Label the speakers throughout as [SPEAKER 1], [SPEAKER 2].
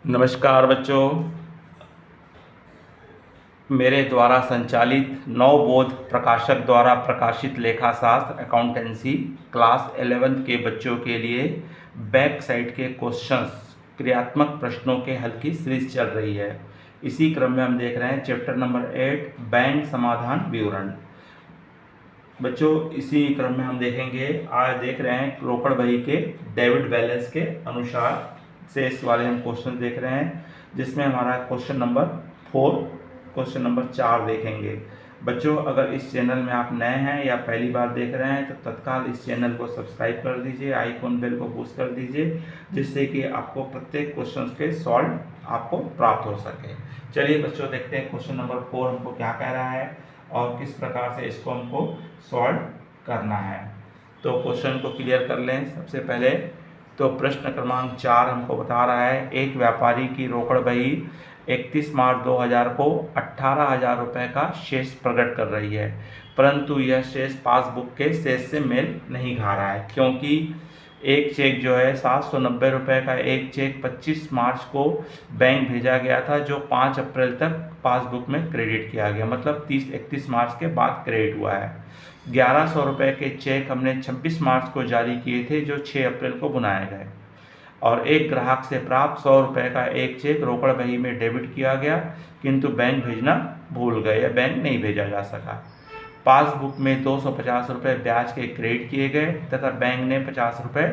[SPEAKER 1] नमस्कार बच्चों, मेरे द्वारा संचालित नवबोध प्रकाशक द्वारा प्रकाशित लेखाशास्त्र अकाउंटेंसी क्लास 11th के बच्चों के लिए बैक साइड के क्वेश्चंस क्रियात्मक प्रश्नों के हल की सीरीज चल रही है। इसी क्रम में हम देख रहे हैं चैप्टर नंबर 8 बैंक समाधान विवरण। बच्चों इसी क्रम में हम देखेंगे, आज देख रहे हैं रोकड़ बही के डेबिट बैलेंस के अनुसार शेष वाले हम क्वेश्चन देख रहे हैं, जिसमें हमारा क्वेश्चन नंबर 4 क्वेश्चन नंबर 4 देखेंगे। बच्चों अगर इस चैनल में आप नए हैं या पहली बार देख रहे हैं तो तत्काल इस चैनल को सब्सक्राइब कर दीजिए, आइकॉन बेल को पुश कर दीजिए, जिससे कि आपको प्रत्येक क्वेश्चन के सॉल्व आपको प्राप्त हो सके। चलिए बच्चों देखते हैं क्वेश्चन नंबर 4 हमको क्या कह रहा है और किस प्रकार से इसको हमको सॉल्व करना है। तो क्वेश्चन को क्लियर कर लें। सबसे पहले तो प्रश्न क्रमांक 4 हमको बता रहा है, एक व्यापारी की रोकड़ बही 31 मार्च 2000 को 18,000 रुपये का शेष प्रकट कर रही है, परंतु यह शेष पासबुक के शेष से मेल नहीं खा रहा है, क्योंकि एक चेक जो है 790 रुपये का एक चेक 25 मार्च को बैंक भेजा गया था, जो 5 अप्रैल तक पासबुक में क्रेडिट किया गया, मतलब 31 मार्च के बाद क्रेडिट हुआ है। 1100 रुपये के चेक हमने 26 मार्च को जारी किए थे, जो 6 अप्रैल को बुनाए गए, और एक ग्राहक से प्राप्त 100 रुपये का एक चेक रोकड़ बही में डेबिट किया गया, किंतु बैंक भेजना भूल गए या बैंक नहीं भेजा जा सका। पासबुक में 250 रुपये ब्याज के क्रेडिट किए गए तथा बैंक ने 50 रुपये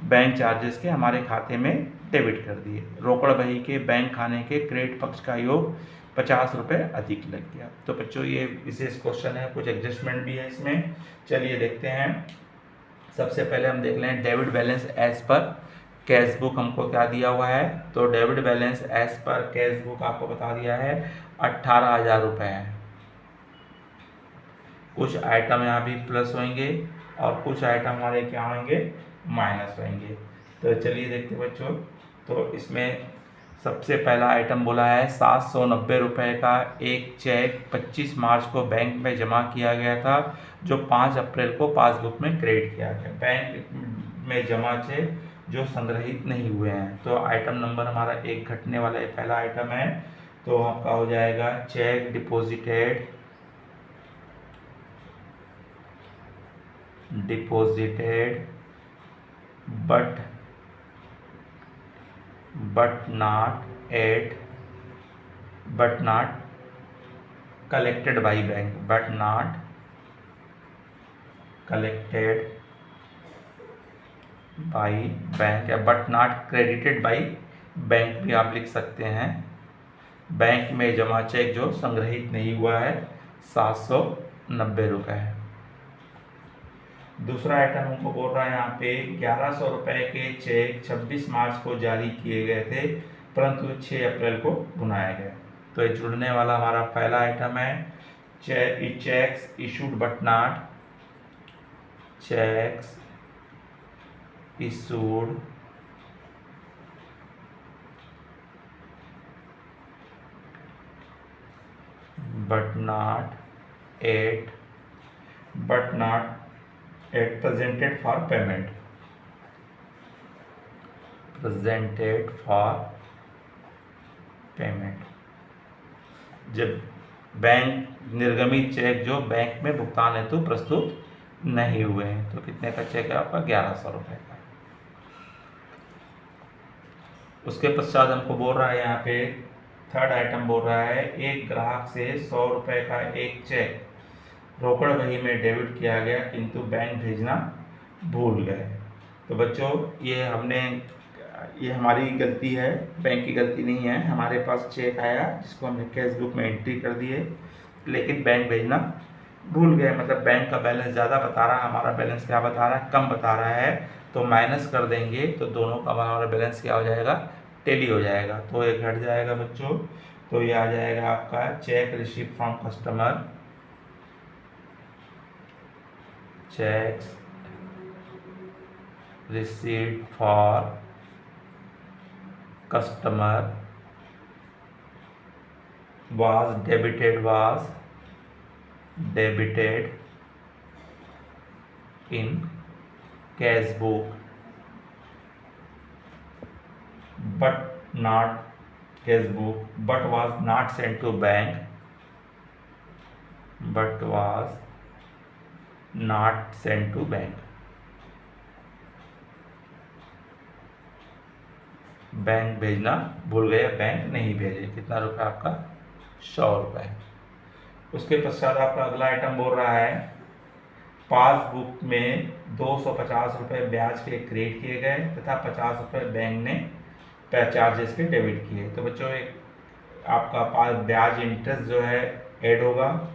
[SPEAKER 1] बैंक चार्जेस के हमारे खाते में डेबिट कर दिए। रोकड़ बही के बैंक खाने के क्रेडिट पक्ष का योग 50 रुपये अधिक लग गया। तो बच्चों ये विशेष क्वेश्चन है, कुछ एडजस्टमेंट भी है इसमें। चलिए देखते हैं। सबसे पहले हम देख लें debit balance as per cash book हमको क्या दिया हुआ है। तो debit balance as per cash book आपको बता दिया है 18,000 रुपये है। कुछ आइटम यहाँ भी प्लस होंगे और कुछ आइटम हमारे क्या होंगे, माइनस होंगे। तो चलिए देखते बच्चों। तो इसमें सबसे पहला आइटम बोला है 790 रुपये का एक चेक 25 मार्च को बैंक में जमा किया गया था, जो 5 अप्रैल को पासबुक में क्रेडिट किया गया। बैंक में जमा चेक जो संग्रहित नहीं हुए हैं, तो आइटम नंबर हमारा एक घटने वाला पहला आइटम है। तो आपका हो जाएगा check deposited but not collected by bank, but not collected by bank या but not credited by bank भी आप लिख सकते हैं। बैंक में जमा चेक जो संग्रहित नहीं हुआ है 790 रुपये है। दूसरा आइटम हमको बोल रहा है यहाँ पे 1100 रुपये के चेक 26 मार्च को जारी किए गए थे, परंतु 6 अप्रैल को भुनाए गए। तो ये जुड़ने वाला हमारा पहला आइटम है। Cheques issued but not cheques issued but not at presented for payment, जब बैंक निर्गमित चेक जो बैंक में भुगतान हेतु प्रस्तुत नहीं हुए हैं। तो कितने का चेक है आपका 1100 रुपये का। उसके पश्चात हमको बोल रहा है यहाँ पे थर्ड आइटम बोल रहा है, एक ग्राहक से 100 रुपये का एक चेक रोकड़ बही में डेबिट किया गया, किंतु बैंक भेजना भूल गए। तो बच्चों ये हमारी गलती है, बैंक की गलती नहीं है। हमारे पास चेक आया जिसको हमने कैश बुक में एंट्री कर दिए, लेकिन बैंक भेजना भूल गए, मतलब बैंक का बैलेंस ज़्यादा बता रहा है, हमारा बैलेंस क्या बता रहा है, कम बता रहा है। तो माइनस कर देंगे तो दोनों का हमारा बैलेंस क्या हो जाएगा, टेली हो जाएगा। तो ये घट जाएगा बच्चों। तो ये आ जाएगा आपका check receive from customer, checks received for customer was debited in cash book but not cash book, but was not sent to bank, but was not sent to bank. Bank भेजना भूल गए, बैंक नहीं भेजे। कितना रुपये आपका? 100 रुपये। उसके पश्चात आपका अगला आइटम बोल रहा है पासबुक में 250 रुपये ब्याज के क्रेडिट किए गए तथा 50 रुपये बैंक ने चार्जेस के डेबिट किए। तो बच्चों एक आपका ब्याज इंटरेस्ट जो है ऐड होगा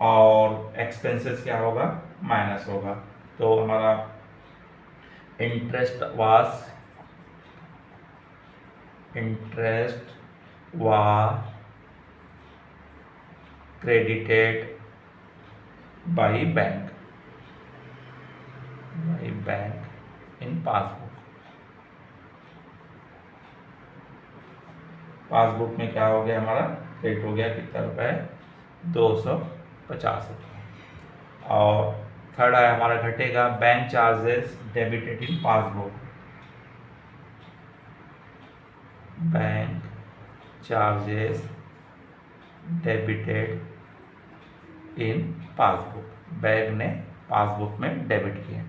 [SPEAKER 1] और एक्सपेंसेस क्या होगा? माइनस होगा। तो हमारा interest was credited by bank in passbook में क्या हो गया? हमारा क्रेडिट हो गया। कितना रुपए? 250 रुपये। और थर्ड है हमारा घटेगा bank charges debited in passbook, bank charges debited in passbook, bank ने पासबुक में डेबिट किए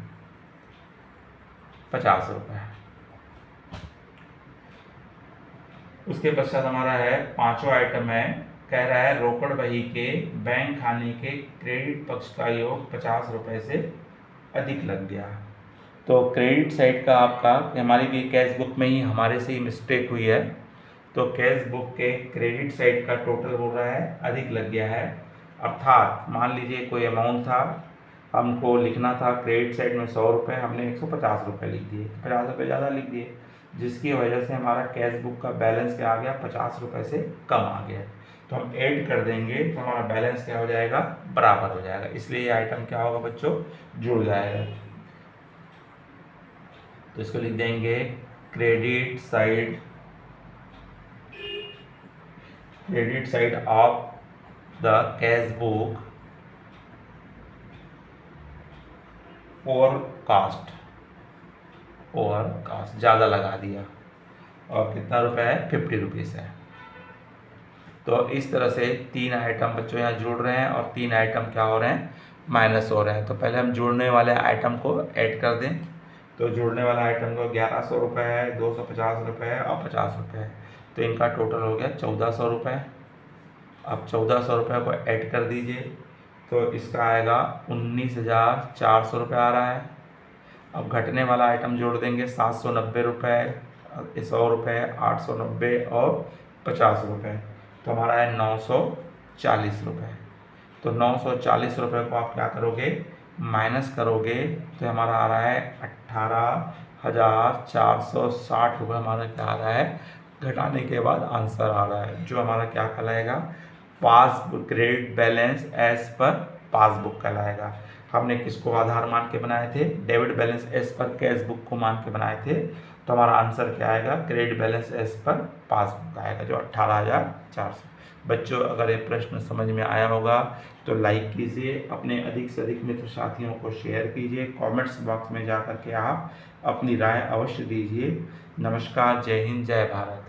[SPEAKER 1] 50 रुपये। उसके पश्चात हमारा है पांचवा आइटम है, कह रहा है रोकड़ बही के बैंक खाने के क्रेडिट पक्ष का योग 50 रुपये से अधिक लग गया। तो क्रेडिट साइड का आपका हमारी भी कैश बुक में ही हमारे से ही मिस्टेक हुई है। तो कैश बुक के क्रेडिट साइड का टोटल बोल रहा है अधिक लग गया है। अर्थात मान लीजिए कोई अमाउंट था, हमको लिखना था क्रेडिट साइड में 100 रुपये, हमने 150 रुपये लिख दिए, 50 रुपये ज़्यादा लिख दिए, जिसकी वजह से हमारा कैश बुक का बैलेंस क्या आ गया? 50 रुपये से कम आ गया। तो हम ऐड कर देंगे तो हमारा बैलेंस क्या हो जाएगा? बराबर हो जाएगा। इसलिए ये आइटम क्या होगा बच्चों? जुड़ जाएगा। तो इसको लिख देंगे credit side of the cash book over cast ज़्यादा लगा दिया। और कितना रुपए है? 50 रुपीज़ है। तो इस तरह से 3 आइटम बच्चों यहाँ जुड़ रहे हैं और 3 आइटम क्या हो रहे हैं? माइनस हो रहे हैं। तो पहले हम जुड़ने वाले आइटम को ऐड कर दें। तो जुड़ने वाला आइटम को 1100 रुपये है, 250 रुपये है और 50 रुपये है। तो इनका टोटल हो गया 1400 रुपये। अब 1400 रुपये को ऐड कर दीजिए तो इसका आएगा 19,400 रुपये आ रहा है। अब घटने वाला आइटम जोड़ देंगे 790 रुपये, 100 रुपये, 890 और 50 रुपये। तो हमारा है 940 रुपये। तो 940 रुपये को आप क्या करोगे? माइनस करोगे तो हमारा आ रहा है 18,460 रुपये। हमारा क्या आ रहा है? घटाने के बाद आंसर आ रहा है, जो हमारा क्या कहलाएगा? Passbook credit balance as per passbook कहलाएगा। हमने किसको आधार मान के बनाए थे? Debit balance as per cash book को मान के बनाए थे। तो हमारा आंसर क्या आएगा? Credit balance as per passbook आएगा, जो 18,400। बच्चों अगर ये प्रश्न समझ में आया होगा तो लाइक कीजिए, अपने अधिक से अधिक मित्र साथियों को शेयर कीजिए, कमेंट्स बॉक्स में जा कर के आप अपनी राय अवश्य दीजिए। नमस्कार, जय हिंद, जय भारत।